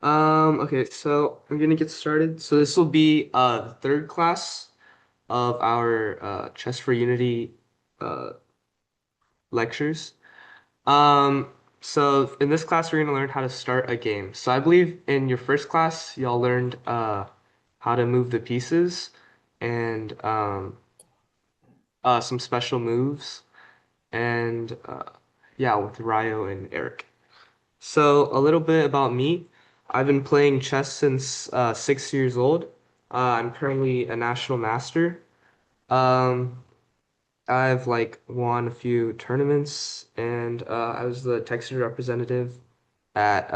Okay, so I'm gonna get started. So this will be the third class of our Chess for Unity uh lectures. Um, so in this class we're gonna learn how to start a game. So I believe in your first class y'all learned how to move the pieces and some special moves and yeah, with Ryo and Eric. So, a little bit about me. I've been playing chess since 6 years old. I'm currently a national master. Um, I've like won a few tournaments, and I was the Texas representative at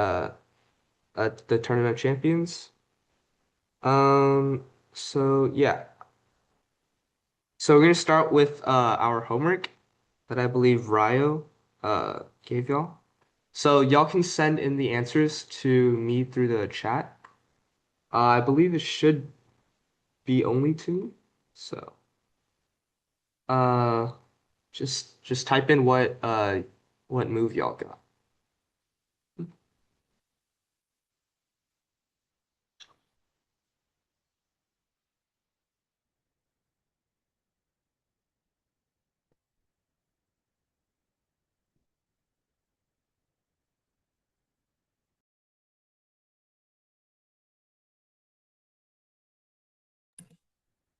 the Tournament of Champions. So yeah. So we're gonna start with our homework that I believe Ryo gave y'all. So y'all can send in the answers to me through the chat. I believe it should be only two. So, uh, just type in what move y'all got.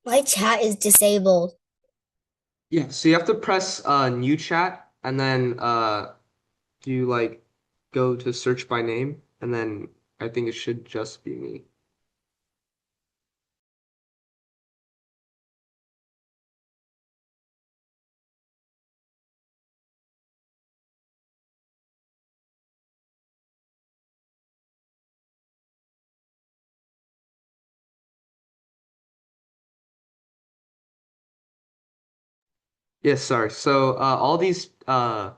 My chat is disabled. Yeah, so you have to press new chat and then do like go to search by name and then I think it should just be me. Yes, sorry. So all these the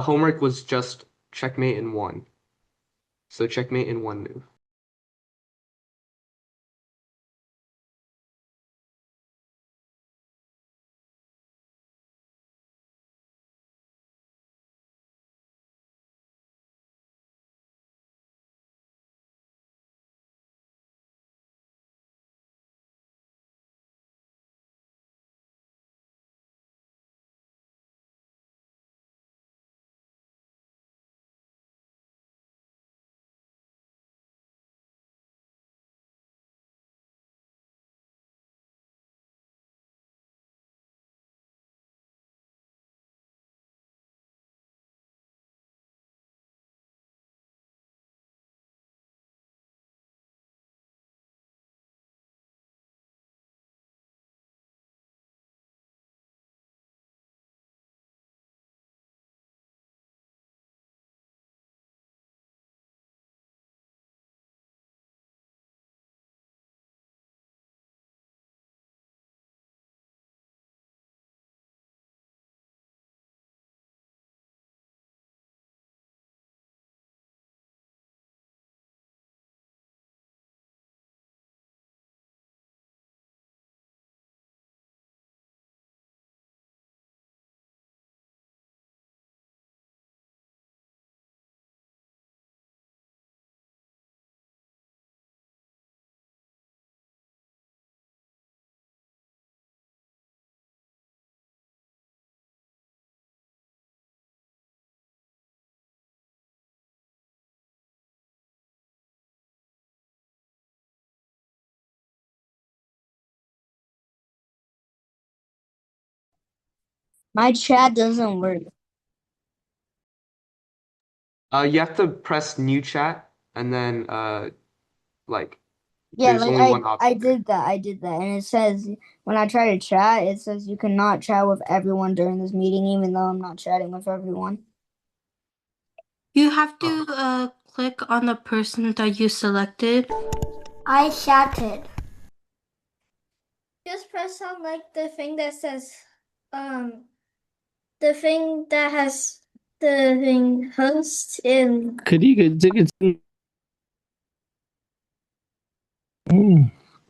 homework was just checkmate in one. So checkmate in one move. My chat doesn't work. You have to press new chat and then like Yeah, there's like only I one I option there. did that. I did that. And it says when I try to chat, it says you cannot chat with everyone during this meeting, even though I'm not chatting with everyone. You have Oh. to click on the person that you selected. I chatted. Just press on like the thing that says um the thing that has the thing host in.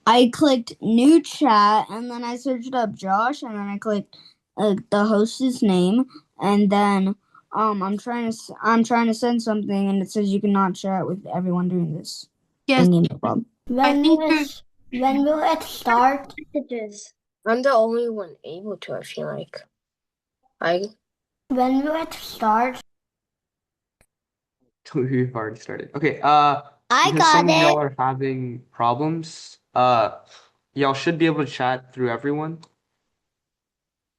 I clicked new chat and then I searched up Josh and then I clicked the host's name and then I'm trying to send something, and it says you cannot chat with everyone doing this Yes, thingy. No problem. I When think will you're it start? Messages. I'm the only one able to, I feel like. I When will it start? We've already started. Okay, I because got some of y'all it. are having problems, y'all should be able to chat through everyone.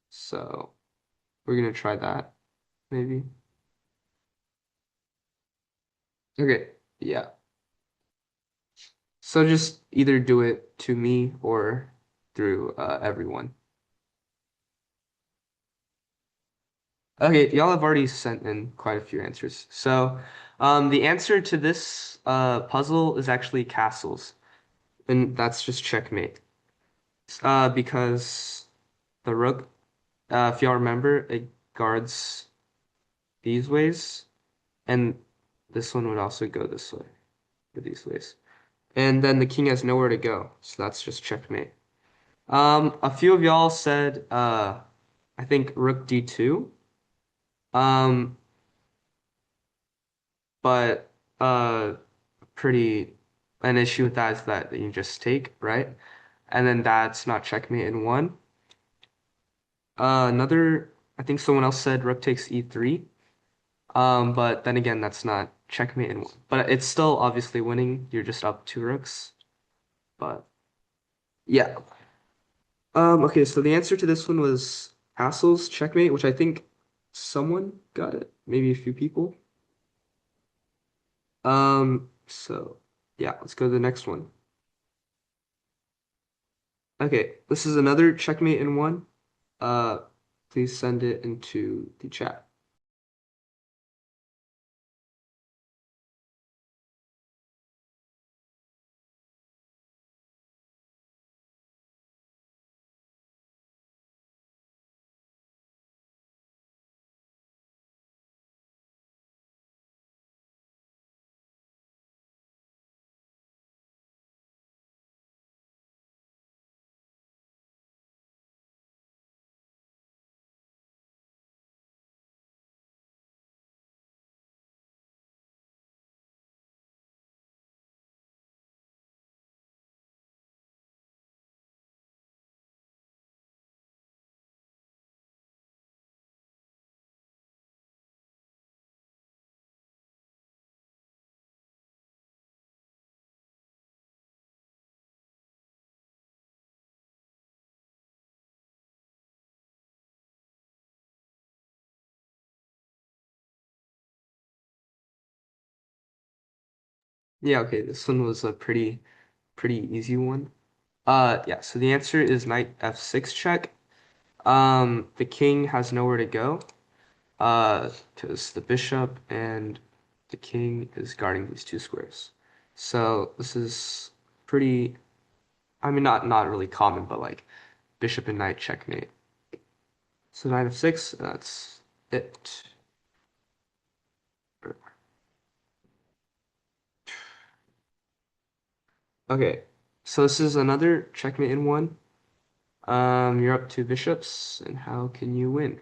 So we're gonna try that, maybe. Okay, yeah. So just either do it to me or through everyone. Okay, y'all have already sent in quite a few answers. So the answer to this puzzle is actually castles, and that's just checkmate. Because the rook, if y'all remember, it guards these ways, and this one would also go this way, or these ways. And then the king has nowhere to go, so that's just checkmate. A few of y'all said, I think rook d2. Um, but pretty an issue with that is that you just take, right? And then that's not checkmate in one. I think someone else said rook takes e3. But then again, that's not checkmate in one. But it's still obviously winning. You're just up two rooks. But yeah. Okay, so the answer to this one was castles checkmate, which I think someone got it. Maybe a few people. So yeah, let's go to the next one. Okay, this is another checkmate in one. Uh, please send it into the chat. Yeah, okay, this one was a pretty easy one. Yeah, so the answer is knight f6 check. The king has nowhere to go. Because the bishop and the king is guarding these two squares. So this is pretty, I mean, not really common, but like bishop and knight checkmate. So knight f6, that's it. Okay, so this is another checkmate in one. You're up to bishops, and how can you win?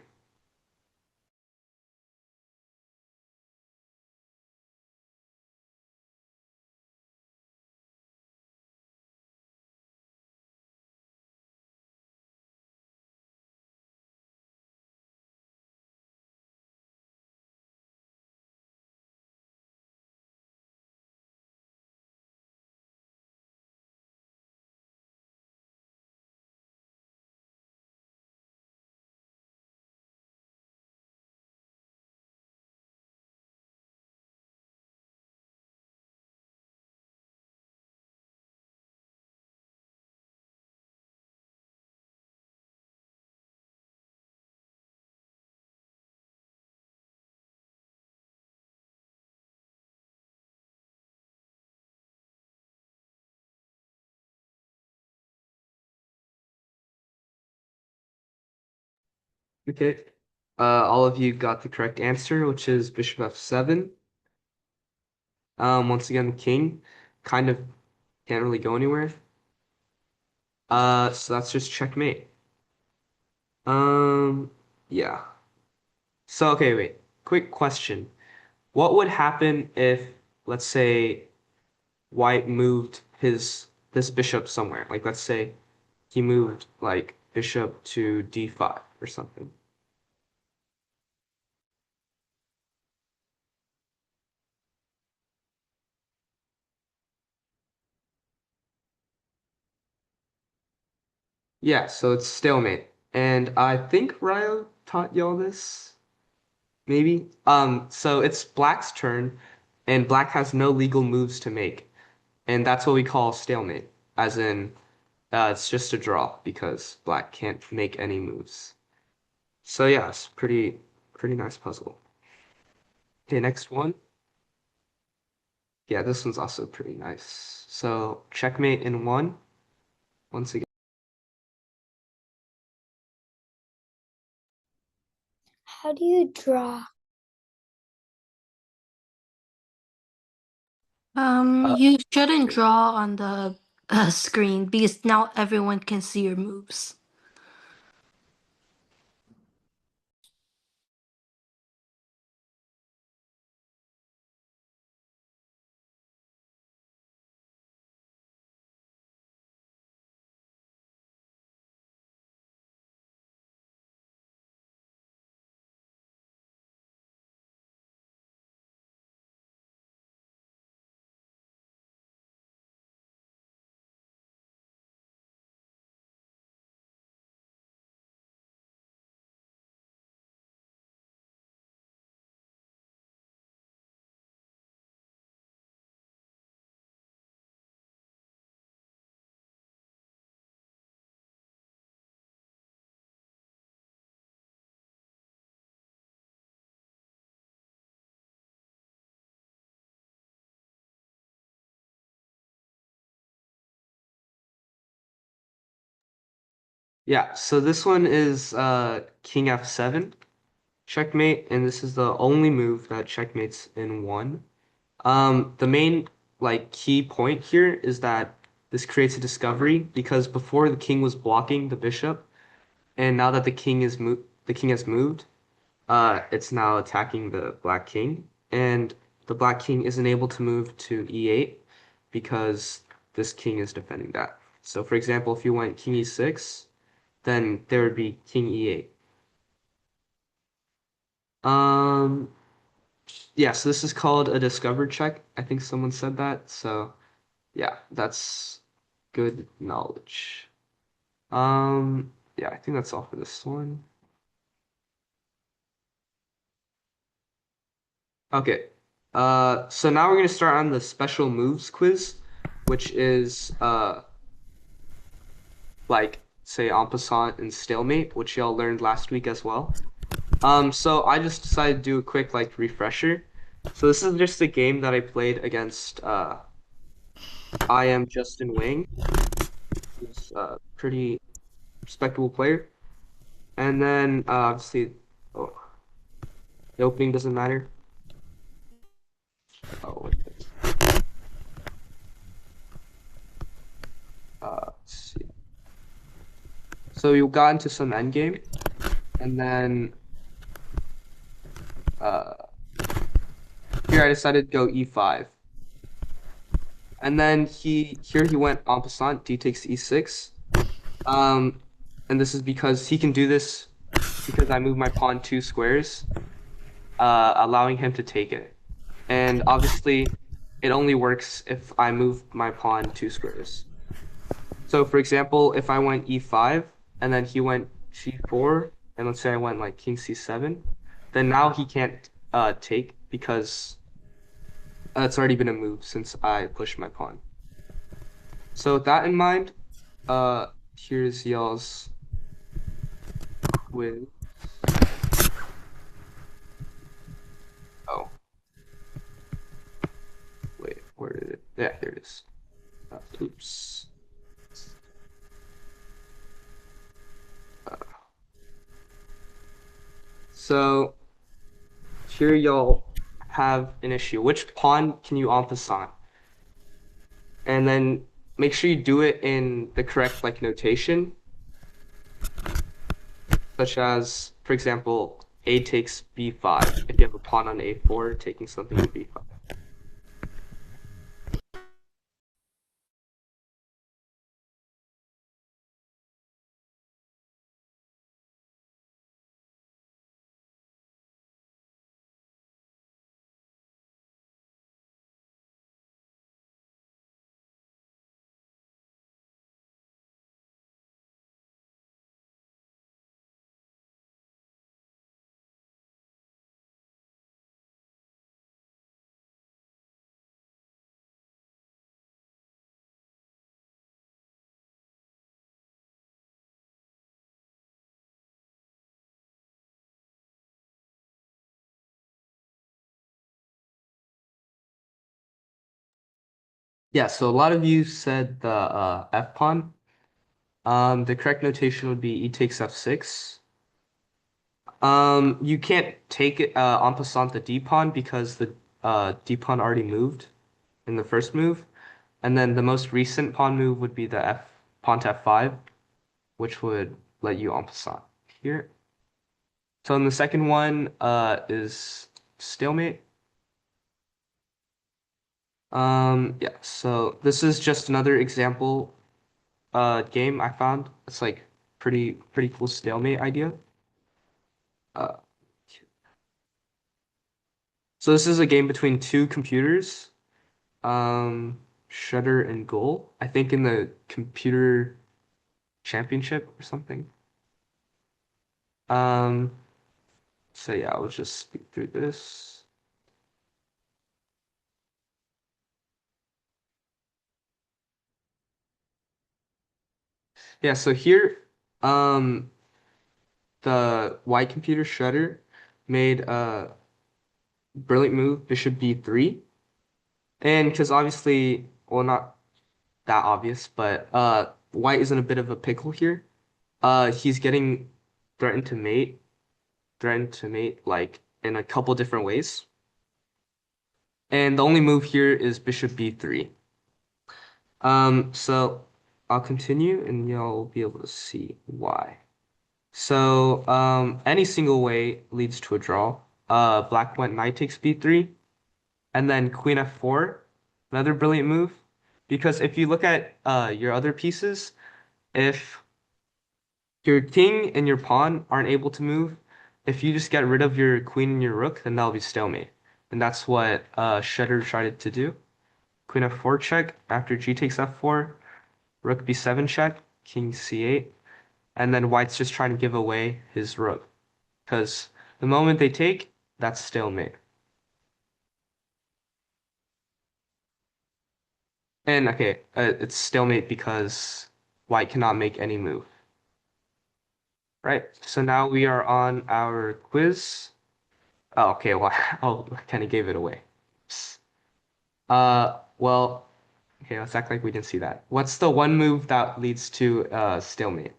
Okay, all of you got the correct answer, which is bishop f7. Once again, the king kind of can't really go anywhere. So that's just checkmate. Um, yeah. So okay, wait. quick question. What would happen if, let's say, White moved his this bishop somewhere? Like let's say he moved like bishop to d5 or something. Yeah, so it's stalemate. And I think Ryo taught y'all this, maybe. So it's Black's turn, and Black has no legal moves to make. And that's what we call stalemate, as in it's just a draw because Black can't make any moves. So yeah, it's pretty nice puzzle. Okay, next one. Yeah, this one's also pretty nice. So checkmate in one, once again. How do you draw? Uh, You shouldn't draw on the screen because now everyone can see your moves. yeah, so this one is King F7, checkmate, and this is the only move that checkmates in one. The main like key point here is that this creates a discovery because before the king was blocking the bishop, and now that the king has moved, it's now attacking the black king, and the black king isn't able to move to e8 because this king is defending that. So for example, if you went king e6, then there would be king e8. Um, yeah, so this is called a discovered check. I think someone said that. So yeah, that's good knowledge. Yeah, I think that's all for this one. Okay. So now we're gonna start on the special moves quiz, which is like say en passant and stalemate, which y'all learned last week as well. So I just decided to do a quick like refresher. So this is just a game that I played against I am Justin Wang, who's a pretty respectable player. And then obviously oh, the opening doesn't matter. Oh, what's this? Let's see. So you got into some endgame, and then uh, here I decided to go e5, and then he went en passant, d takes e6, um, and this is because he can do this because I moved my pawn two squares, allowing him to take it, and obviously it only works if I move my pawn two squares. So for example, if I went e5 and then he went g4, and let's say I went like king c7, then now he can't take because it's already been a move since I pushed my pawn. So with that in mind, here's y'all's quiz. Oh, wait, where did it? Yeah, here it is. Oops. Uh, so here y'all have an issue. Which pawn can you en passant? And then make sure you do it in the correct like notation, such as, for example, A takes B5. If you have a pawn on A4, taking something on B5. Yeah, so a lot of you said the F pawn. The correct notation would be E takes F6. You can't take it en passant the D pawn because the D pawn already moved in the first move. And then the most recent pawn move would be the F pawn to F5, which would let you en passant here. So in the second one is stalemate. Yeah, so this is just another example game I found. It's like pretty cool stalemate idea. Uh, so this is a game between two computers, Shutter and Goal. I think in the computer championship or something. Um, so yeah, I'll just speak through this. Yeah, so here, um, the white computer Shutter made a brilliant move, bishop b3. And because obviously, well, not that obvious, but white is in a bit of a pickle here. He's getting threatened to mate, threatened to mate like in a couple different ways. And the only move here is bishop b3. So I'll continue and y'all will be able to see why. So, any single way leads to a draw. Black went knight takes b3, and then queen f4, another brilliant move. Because if you look at your other pieces, if your king and your pawn aren't able to move, if you just get rid of your queen and your rook, then that'll be stalemate. And that's what Shutter tried to do. Queen f4 check after g takes f4, rook b7 check, king c8, and then white's just trying to give away his rook. Because the moment they take, that's stalemate. And okay, it's stalemate because white cannot make any move. Right, so now we are on our quiz. Oh, okay, well, I kind of gave it away. Well, okay, let's act like we didn't see that. What's the one move that leads to stalemate?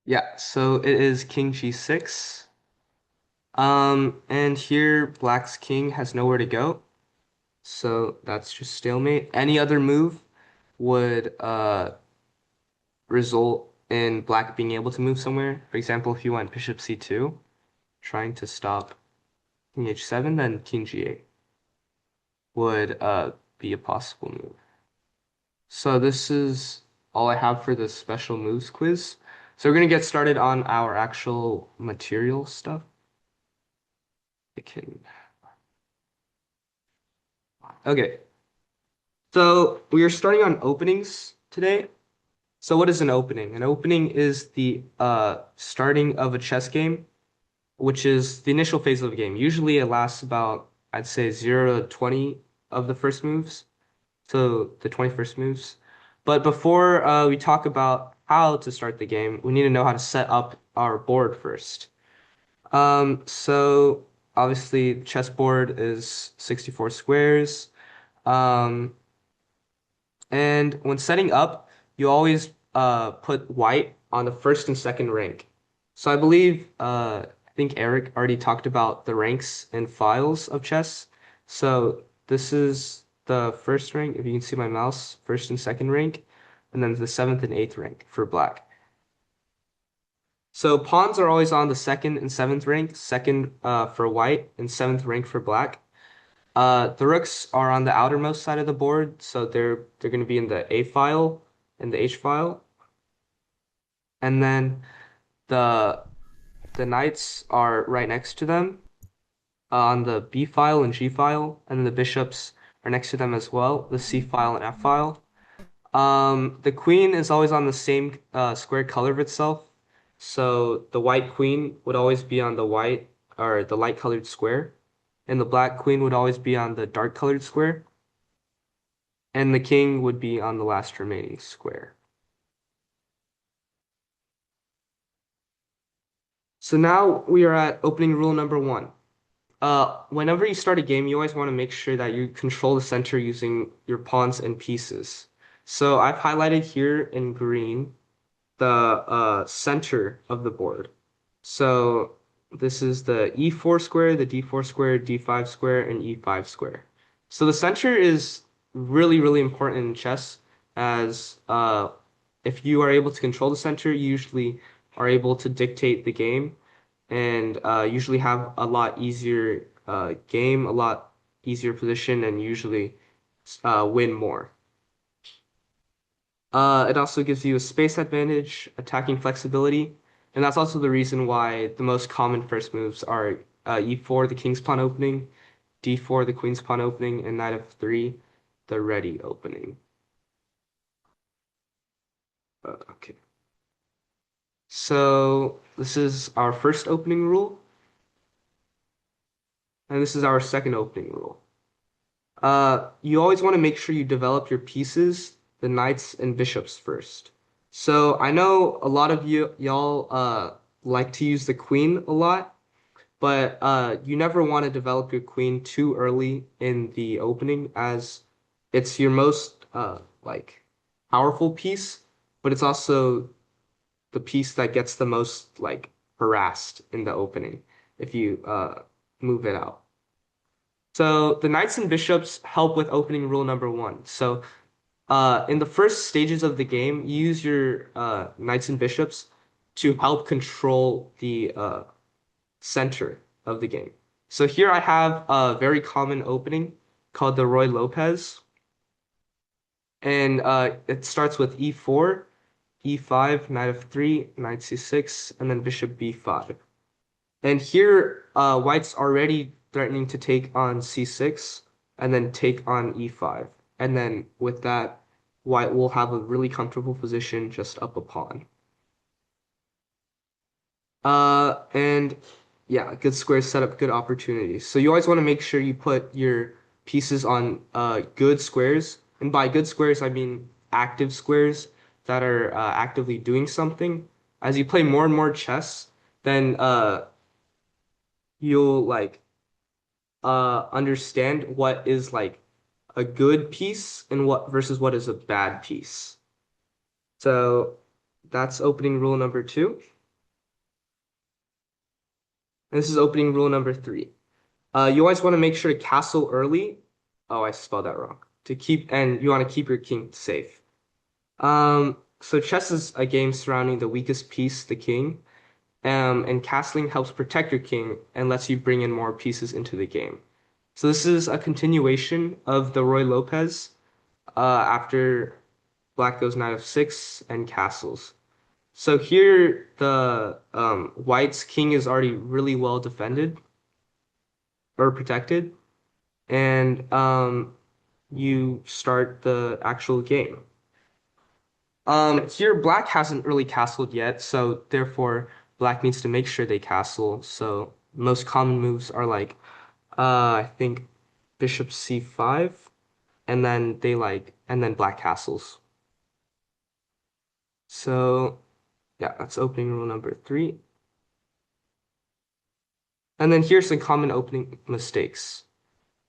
Yeah, so it is king g6. And here black's king has nowhere to go. So that's just stalemate. Any other move would result in black being able to move somewhere. For example, if you went bishop c2, trying to stop king h7, then king g8 would be a possible move. So this is all I have for this special moves quiz. So we're gonna get started on our actual material stuff. I can. Okay. So we are starting on openings today. So what is an opening? An opening is the starting of a chess game, which is the initial phase of a game. Usually it lasts about, I'd say, 0 to 20 of the first moves, so the 21st moves. But before we talk about how to start the game, we need to know how to set up our board first. So obviously, chessboard is 64 squares. Um, and when setting up, you always put white on the first and second rank. So I believe I think Eric already talked about the ranks and files of chess. So this is the first rank, if you can see my mouse, first and second rank, and then the seventh and eighth rank for black. So pawns are always on the second and seventh rank, second for white and seventh rank for black. The rooks are on the outermost side of the board, so they're going to be in the A file and the H file, and then the the knights are right next to them on the B file and G file, and then the bishops are next to them as well, the C file and F file. The queen is always on the same square color of itself, so the white queen would always be on the white or the light colored square, and the black queen would always be on the dark colored square. And the king would be on the last remaining square. So now we are at opening rule number one. Whenever you start a game, you always want to make sure that you control the center using your pawns and pieces. So I've highlighted here in green the center of the board. So this is the E4 square, the D4 square, D5 square, and E5 square. So the center is really, really important in chess as if you are able to control the center, you usually are able to dictate the game and usually have a lot easier game, a lot easier position, and usually win more. It also gives you a space advantage, attacking flexibility, and that's also the reason why the most common first moves are E4, the king's pawn opening, D4, the queen's pawn opening, and knight f3, the ready opening. Okay. So this is our first opening rule, and this is our second opening rule. You always want to make sure you develop your pieces, the knights and bishops first. So I know a lot of y'all like to use the queen a lot, but you never want to develop your queen too early in the opening as it's your most like powerful piece, but it's also the piece that gets the most like harassed in the opening if you move it out. So the knights and bishops help with opening rule number one. So in the first stages of the game, you use your knights and bishops to help control the center of the game. So here I have a very common opening called the Roy Lopez, and it starts with E4, E5, knight f3, knight c6, and then bishop b5. And here, white's already threatening to take on c6 and then take on e5. And then with that, white will have a really comfortable position just up a pawn. And yeah, good squares set up good opportunities. So you always want to make sure you put your pieces on good squares. And by good squares, I mean active squares that are actively doing something. As you play more and more chess, then you'll like understand what is like a good piece and what versus what is a bad piece. So that's opening rule number two. And this is opening rule number three. You always want to make sure to castle early. Oh, I spelled that wrong. To keep and you want to keep your king safe. So chess is a game surrounding the weakest piece, the king. And castling helps protect your king and lets you bring in more pieces into the game. So this is a continuation of the Roy Lopez after black goes knight f6 and castles. So here the white's king is already really well defended or protected, and you start the actual game. Here black hasn't really castled yet, so therefore black needs to make sure they castle. So most common moves are like, I think bishop c5, and then and then black castles. So yeah, that's opening rule number 3. And then here's some common opening mistakes.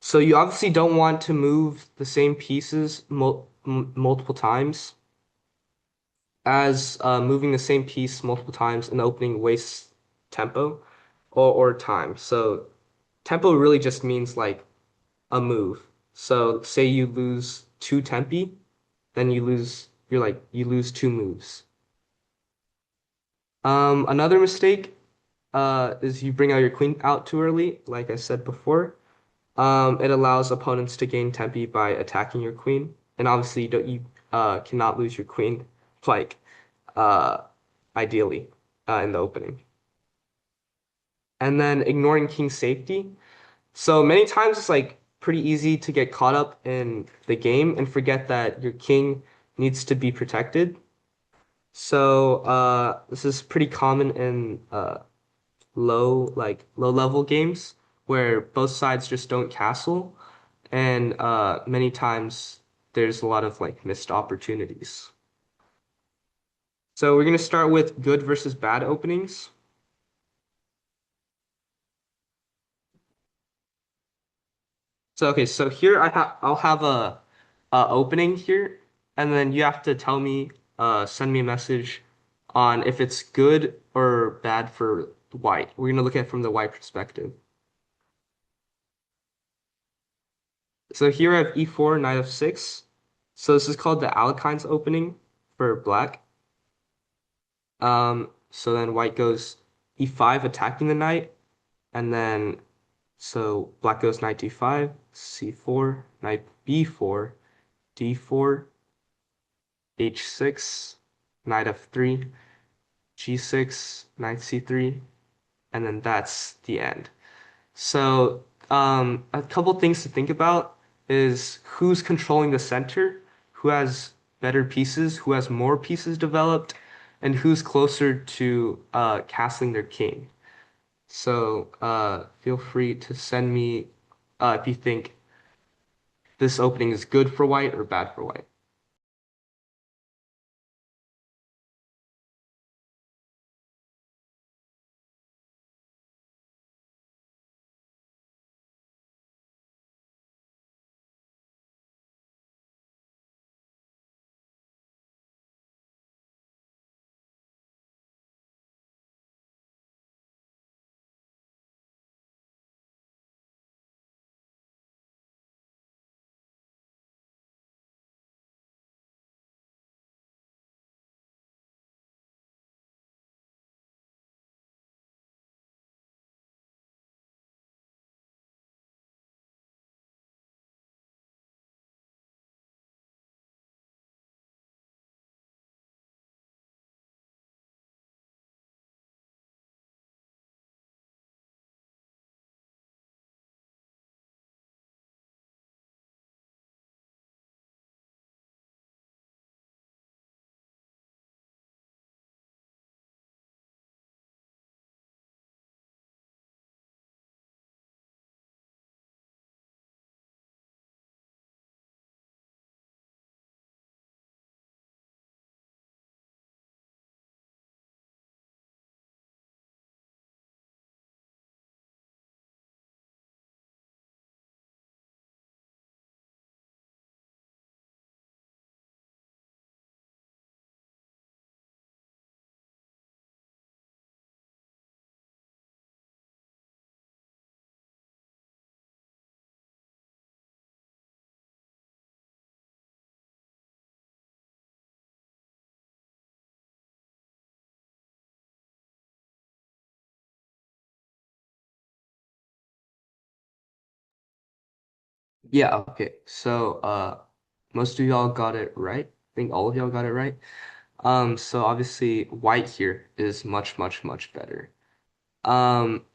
So you obviously don't want to move the same pieces multiple times, as moving the same piece multiple times in the opening wastes tempo or time. So tempo really just means like a move. So say you lose 2 tempi, then you lose 2 moves. Another mistake is you bring out your queen out too early, like I said before. It allows opponents to gain tempi by attacking your queen, and obviously you cannot lose your queen like uh, ideally in the opening. And then ignoring king safety. So many times it's like pretty easy to get caught up in the game and forget that your king needs to be protected. So this is pretty common in low level games where both sides just don't castle, and many times there's a lot of like missed opportunities. So we're gonna start with good versus bad openings. So okay, so here I'll have a opening here, and then you have to tell me, send me a message on if it's good or bad for white. We're gonna look at it from the white perspective. So here I have e4, knight f6. So this is called the Alekhines opening for black. So then white goes e5, attacking the knight, and then so black goes knight d5, c4, knight b4, d4, h6, knight f3, g6, knight c3, and then that's the end. So, a couple things to think about is who's controlling the center, who has better pieces, who has more pieces developed, and who's closer to castling their king. So, feel free to send me if you think this opening is good for white or bad for white. Yeah, okay. So, most of y'all got it right. I think all of y'all got it right. So obviously white here is much, much, much better.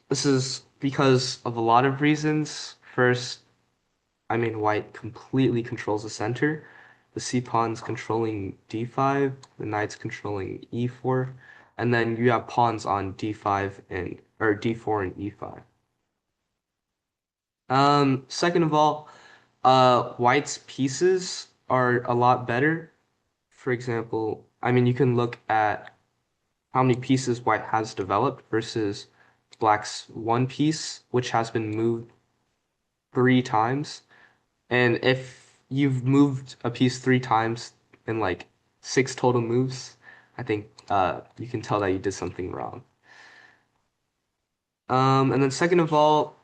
This is because of a lot of reasons. First, I mean, white completely controls the center. the c pawn's controlling d5, the knight's controlling e4, and then you have pawns on d5 and or d4 and e5. Second of all, white's pieces are a lot better. For example, I mean, you can look at how many pieces white has developed versus black's one piece, which has been moved 3 times. And if you've moved a piece 3 times in like 6 total moves, I think you can tell that you did something wrong. And then second of all,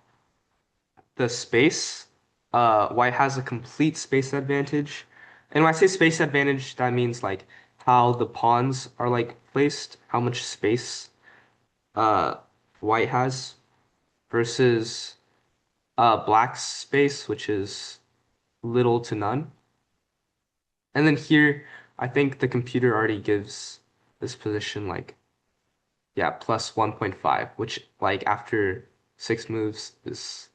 the space. White has a complete space advantage. And when I say space advantage, that means like how the pawns are like placed, how much space uh white has versus black's space, which is little to none. And then here, I think the computer already gives this position like, yeah, plus 1.5, which like after 6 moves is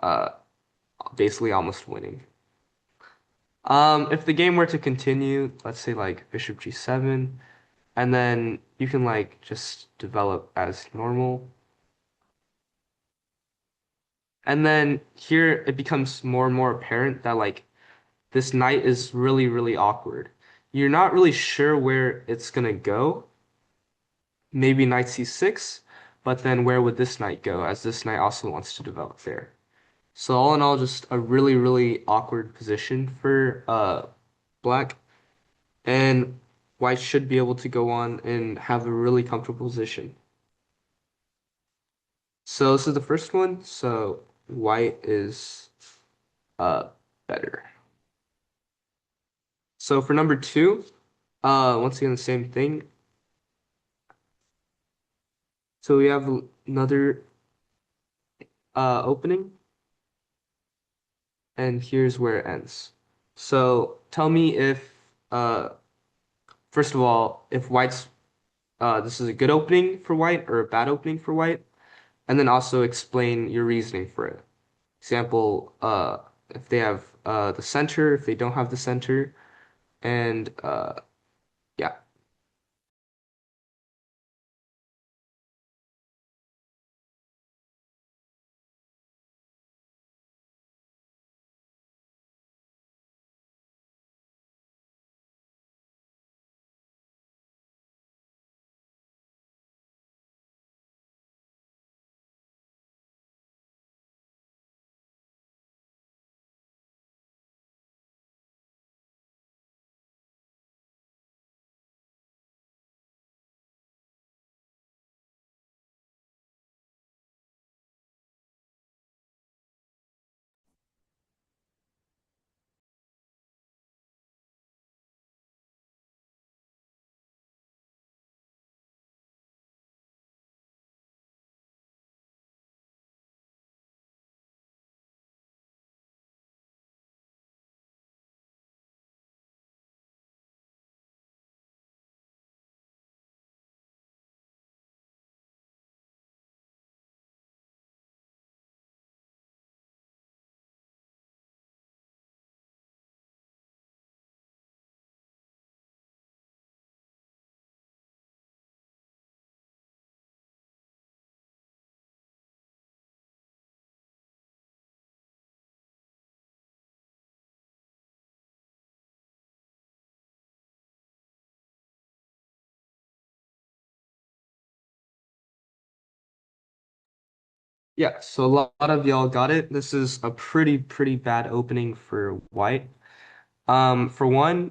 uh basically almost winning. If the game were to continue, let's say like bishop g7, and then you can like just develop as normal. And then here it becomes more and more apparent that like this knight is really, really awkward. You're not really sure where it's gonna go. Maybe knight c6, but then where would this knight go, as this knight also wants to develop there. So all in all, just a really, really awkward position for black. And white should be able to go on and have a really comfortable position. So this is the first one. So white is uh better. So for number two, once again the same thing. So we have another opening, and here's where it ends. So tell me if first of all, if white's this is a good opening for white or a bad opening for white, and then also explain your reasoning for it. Example, if they have the center, if they don't have the center, and yeah. Yeah, so a lot of y'all got it. This is a pretty bad opening for white. For one,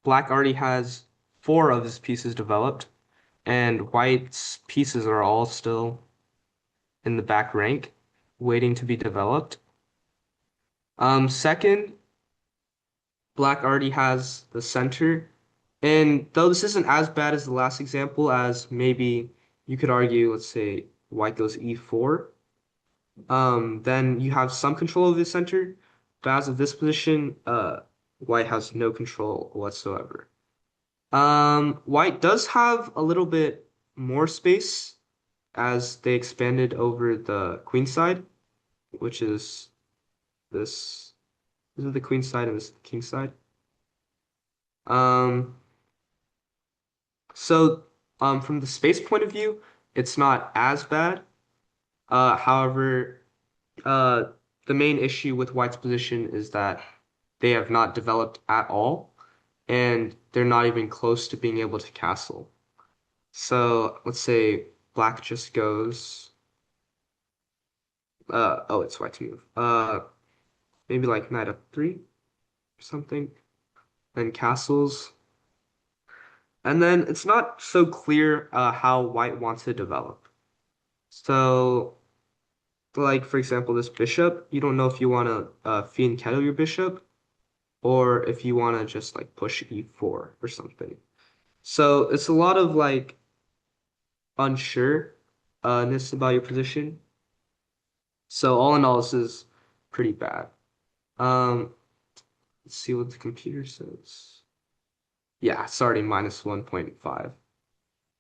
black already has 4 of his pieces developed, and white's pieces are all still in the back rank, waiting to be developed. Second, black already has the center, and though this isn't as bad as the last example, as maybe you could argue, let's say white goes e4. Then you have some control of the center, but as of this position, white has no control whatsoever. White does have a little bit more space as they expanded over the queen side, which is this. This is the queen side and this is the king side. Um, so from the space point of view, it's not as bad. However, uh, the main issue with White's position is that they have not developed at all, and they're not even close to being able to castle. So let's say Black just goes. Oh, it's White's move. Maybe like Knight f3 or something, then castles. And then it's not so clear how White wants to develop. So, like for example, this bishop, you don't know if you want to fiend kettle your bishop or if you want to just like push e4 or something. So it's a lot of like unsure-ness about your position. So all in all, this is pretty bad. Um, let's see what the computer says. Yeah, it's already minus 1.5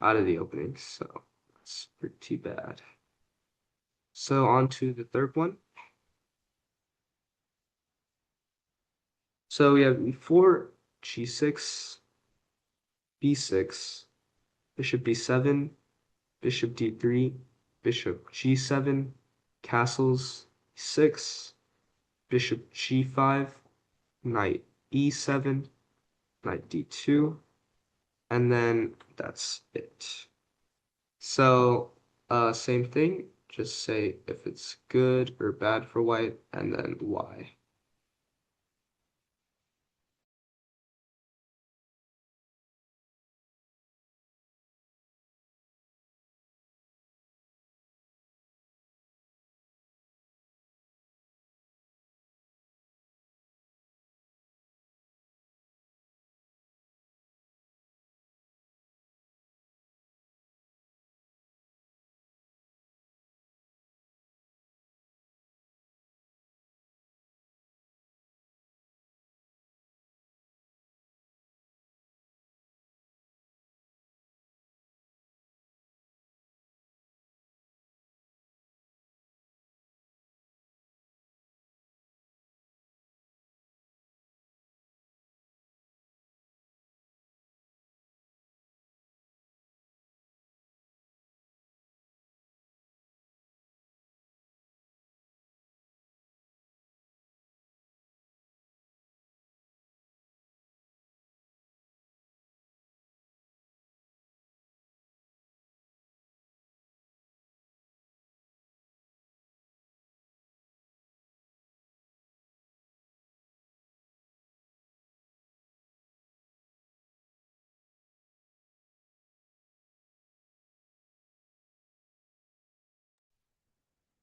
out of the opening, so that's pretty bad. So on to the third one. So we have e4, g6, b6, bishop b7, bishop d3, bishop g7, castles, 6, bishop g5, knight e7, knight d2, and then that's it. So, same thing, just say if it's good or bad for white, and then why.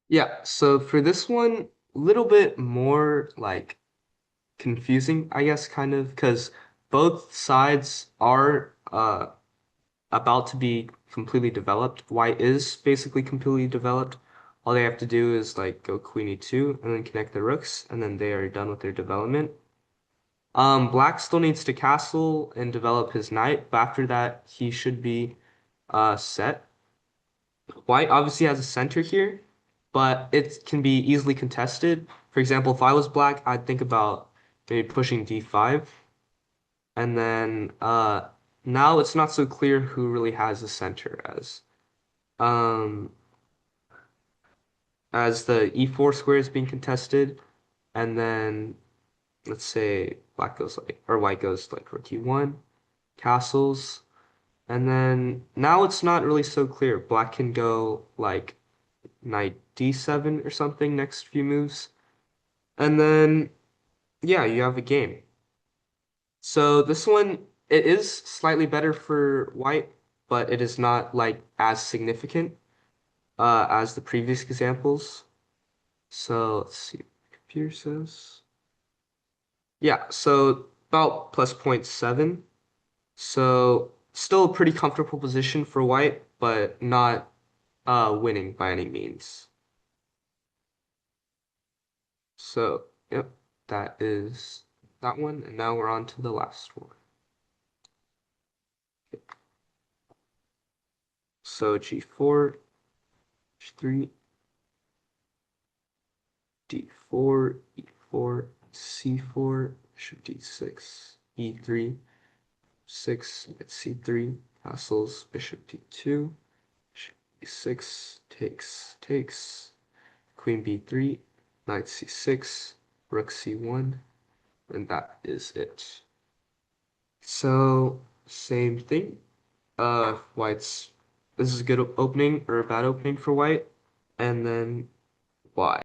Yeah, so for this one, a little bit more like confusing, I guess, kind of, because both sides are about to be completely developed. White is basically completely developed. All they have to do is like go queen e2 and then connect the rooks, and then they are done with their development. Black still needs to castle and develop his knight, but after that, he should be set. White obviously has a center here, but it can be easily contested. For example, if I was black, I'd think about maybe pushing d5, and then now it's not so clear who really has the center um as the e4 square is being contested, and then let's say black goes like or white goes like rook e1, castles, and then now it's not really so clear. Black can go like knight d7 or something next few moves. And then, yeah, you have a game. So this one, it is slightly better for white, but it is not like as significant as the previous examples. So let's see what the computer says. Yeah, so about plus 0.7. So still a pretty comfortable position for white, but not winning by any means. So, yep, that is that one. And now we're on to the last one. So g4, h3, d4, e4, c4, bishop d6, e3, 6, knight c3, castles, bishop d2, bishop e6, takes, queen b3, knight c6, rook c1, and that is it. So, same thing. White's, this is a good opening or a bad opening for white, and then why?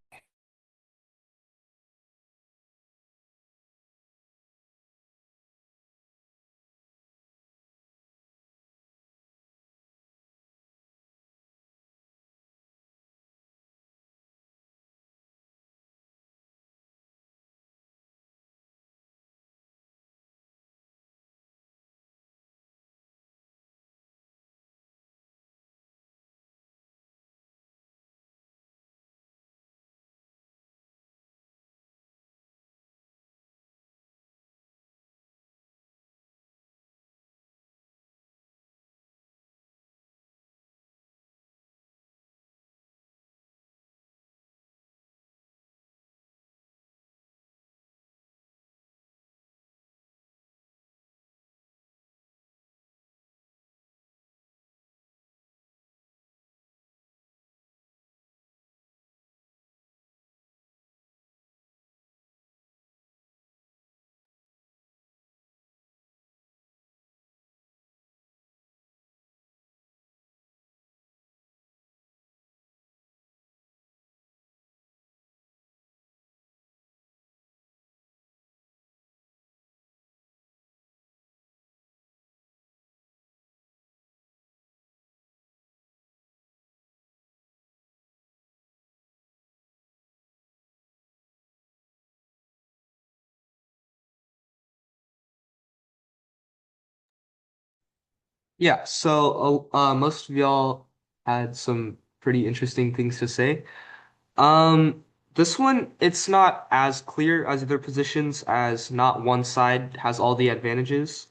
Yeah, so most of y'all had some pretty interesting things to say. This one, it's not as clear as other positions, as not one side has all the advantages.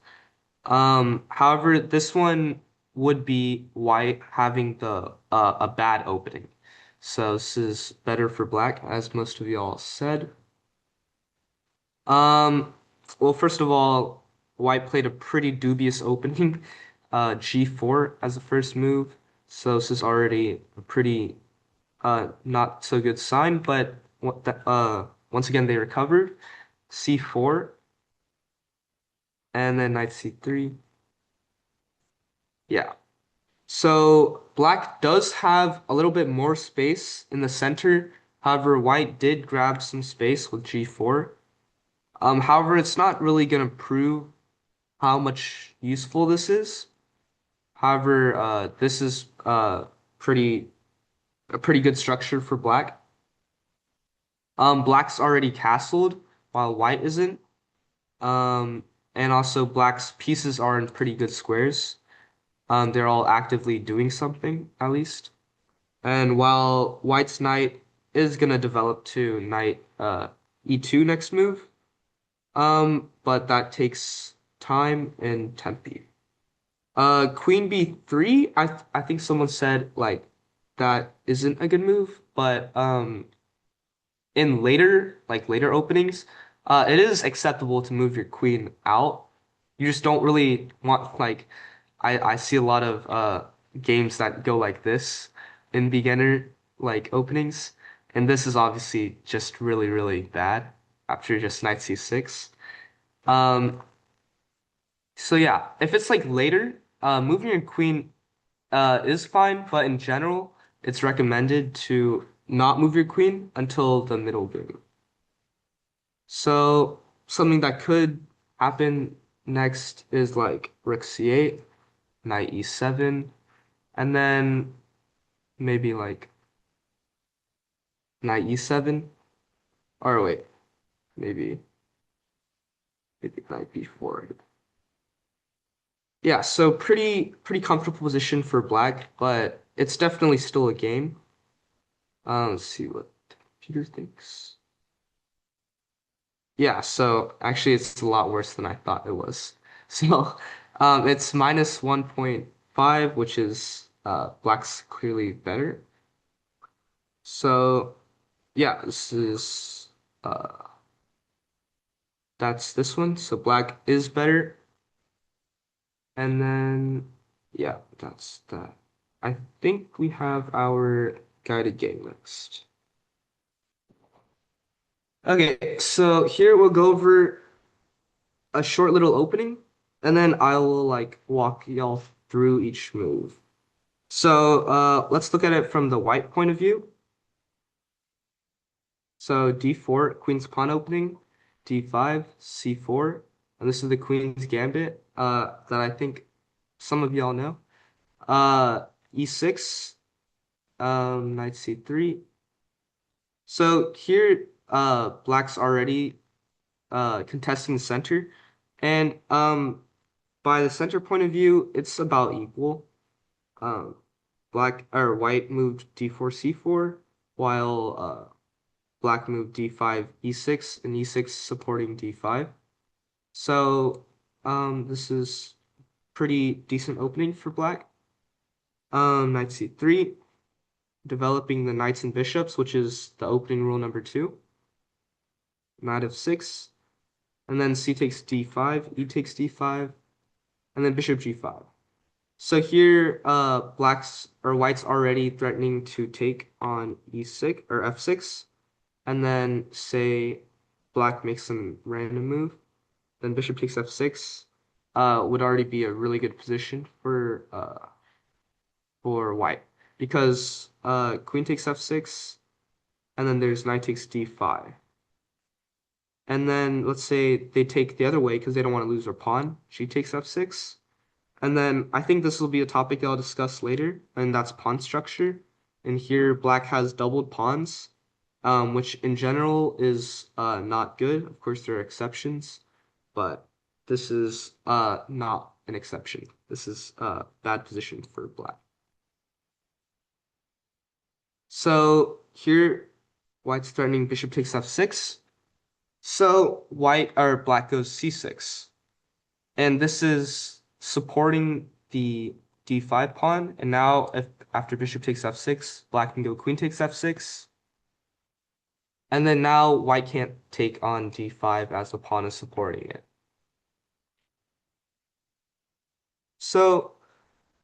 However, this one would be white having the a bad opening. So this is better for black, as most of y'all said. Um, well, first of all, white played a pretty dubious opening, g4 as the first move. So this is already a pretty not so good sign, but once again they recovered. C4 and then knight c3. Yeah. So black does have a little bit more space in the center. However, white did grab some space with g4. However, it's not really gonna prove how much useful this is. However, this is pretty a pretty good structure for black. Black's already castled while white isn't. Um, and also black's pieces are in pretty good squares. They're all actively doing something at least. And while white's knight is gonna develop to knight e2 next move, but that takes time and tempi. Queen b3, I think someone said like that isn't a good move, but in later openings, it is acceptable to move your queen out. You just don't really want like I see a lot of games that go like this in beginner like openings, and this is obviously just really really bad after just knight c6. Um, so yeah, if it's like later, moving your queen is fine, but in general, it's recommended to not move your queen until the middle game. So something that could happen next is like rook c8, knight e7, and then maybe like knight e7, or wait, maybe knight b4. Yeah, so pretty comfortable position for black, but it's definitely still a game. Let's see what Peter thinks. Yeah, so actually it's a lot worse than I thought it was. So it's minus 1.5, which is black's clearly better. So yeah, this is that's this one. So black is better. And then, yeah, that's that. I think we have our guided game next. Okay, so here we'll go over a short little opening, and then I will like walk y'all through each move. So let's look at it from the white point of view. So D4, Queen's Pawn opening, D5, C4, and this is the Queen's Gambit that I think some of y'all know. E6, Knight C3. So here, Black's already contesting the center, and by the center point of view, it's about equal. Um, Black or White moved D4, C4, while Black moved D5, E6, and E6 supporting D5. So this is pretty decent opening for Black. Knight C3, developing the knights and bishops, which is the opening rule number 2. Knight f6, and then C takes D5, E takes D5, and then bishop G5. So here, Black's or White's already threatening to take on E6 or F6, and then say Black makes some random move, then bishop takes F6, would already be a really good position for White because Queen takes F6, and then there's Knight takes D5. And then let's say they take the other way because they don't want to lose their pawn. She takes F6. And then I think this will be a topic I'll discuss later, and that's pawn structure. And here Black has doubled pawns, which in general is not good. Of course, there are exceptions, but this is not an exception. This is a bad position for Black. So here, White's threatening bishop takes F6. So White or Black goes C6. And this is supporting the d5 pawn. And now if after bishop takes f6, Black can go queen takes f6. And then now White can't take on d5 as the pawn is supporting it. So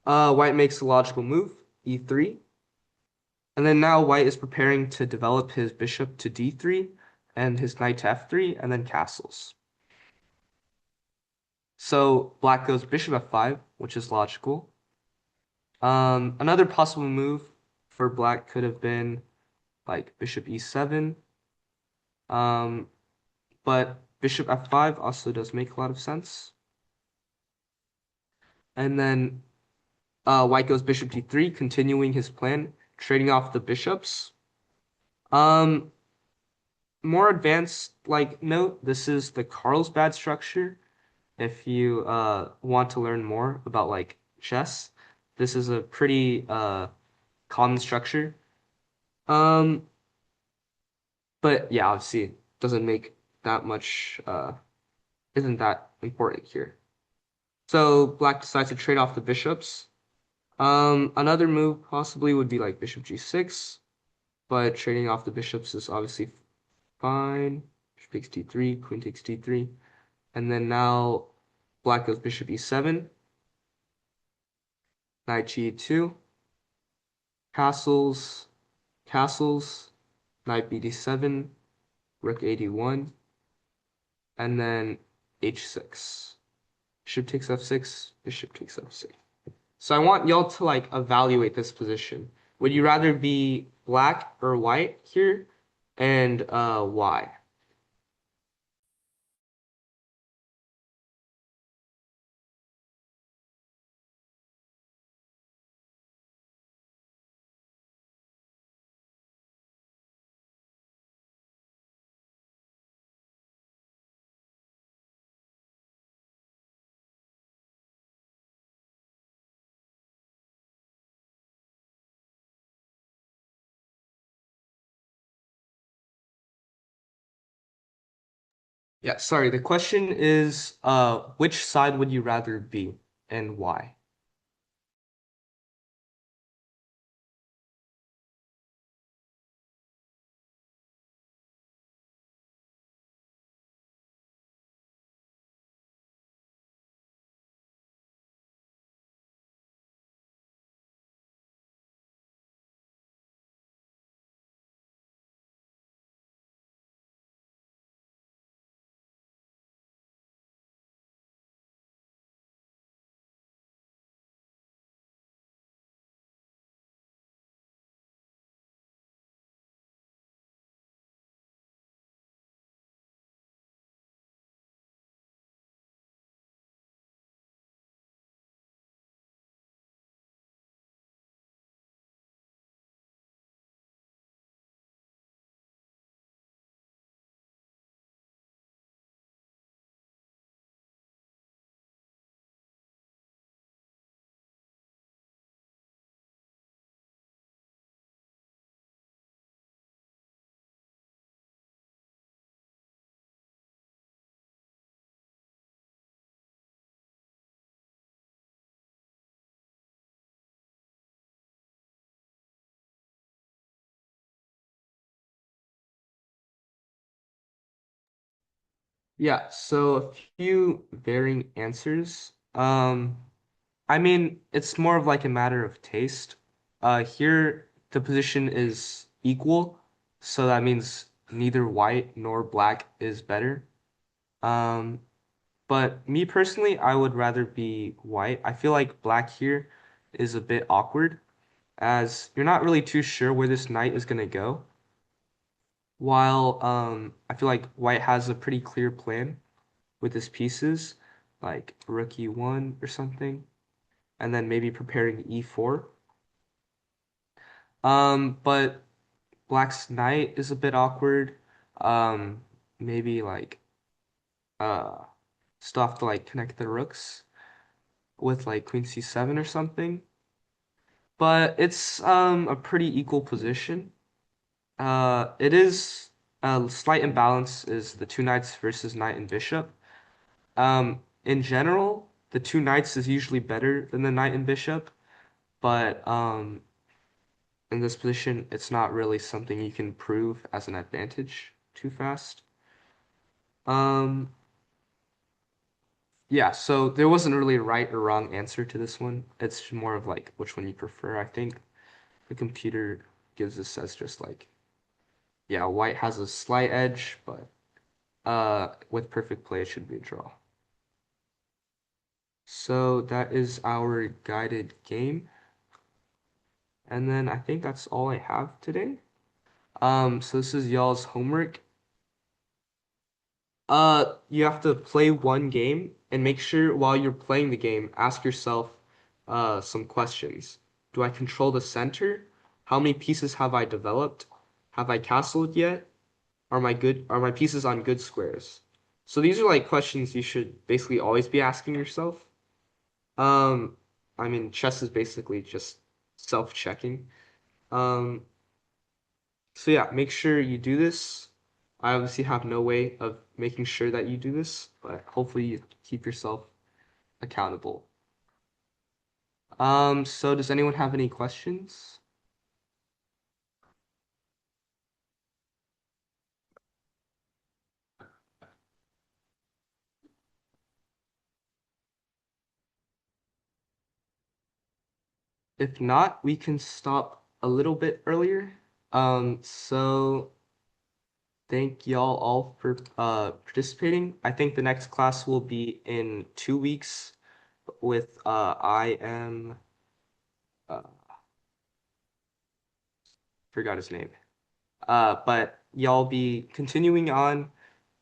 White makes a logical move, e3. And then now White is preparing to develop his bishop to d3 and his knight to f3 and then castles. So Black goes bishop f5, which is logical. Another possible move for Black could have been like bishop e7. But bishop f5 also does make a lot of sense. And then White goes bishop d3, continuing his plan, trading off the bishops. Um, More advanced like note, this is the Carlsbad structure. If you want to learn more about like chess, this is a pretty common structure. Um, but yeah, obviously it doesn't make that much isn't that important here. So Black decides to trade off the bishops. Another move possibly would be like bishop g6, but trading off the bishops is obviously fine. Bishop takes d3, queen takes d3, and then now Black goes bishop e7, knight g2, castles, castles, knight bd7, rook a1, and then h6. Bishop takes f6, bishop takes f6. So I want y'all to like evaluate this position. Would you rather be black or white here? And why? Yeah, sorry. The question is which side would you rather be and why? Yeah, so a few varying answers. I mean, it's more of like a matter of taste. Here the position is equal, so that means neither white nor black is better. Um, but me personally, I would rather be white. I feel like black here is a bit awkward, as you're not really too sure where this knight is gonna go. While I feel like white has a pretty clear plan with his pieces, like rook e1 or something, and then maybe preparing e4. But Black's knight is a bit awkward. Um, maybe like uh still have to like connect the rooks with like queen c7 or something. But it's a pretty equal position. It is a slight imbalance is the two knights versus knight and bishop. In general, the two knights is usually better than the knight and bishop, but in this position, it's not really something you can prove as an advantage too fast. Um, yeah, so there wasn't really a right or wrong answer to this one. It's more of like which one you prefer. I think the computer gives this as just like, yeah, white has a slight edge, but with perfect play, it should be a draw. So that is our guided game. And then I think that's all I have today. So this is y'all's homework. You have to play one game and make sure while you're playing the game, ask yourself some questions. Do I control the center? How many pieces have I developed? Have I castled yet? Are my pieces on good squares? So these are like questions you should basically always be asking yourself. Um, I mean, chess is basically just self-checking. Um, so yeah, make sure you do this. I obviously have no way of making sure that you do this, but hopefully you keep yourself accountable. So does anyone have any questions? If not, we can stop a little bit earlier. So thank y'all all for participating. I think the next class will be in 2 weeks with I am uh forgot his name. But y'all be continuing on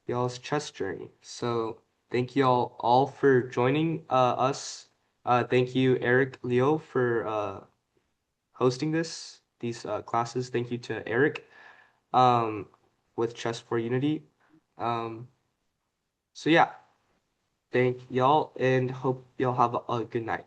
y'all's chess journey. So thank y'all all for joining us. Thank you, Eric Leo, for hosting these classes. Thank you to Eric um, with Chess for Unity. Um, so yeah, thank y'all and hope y'all have a good night.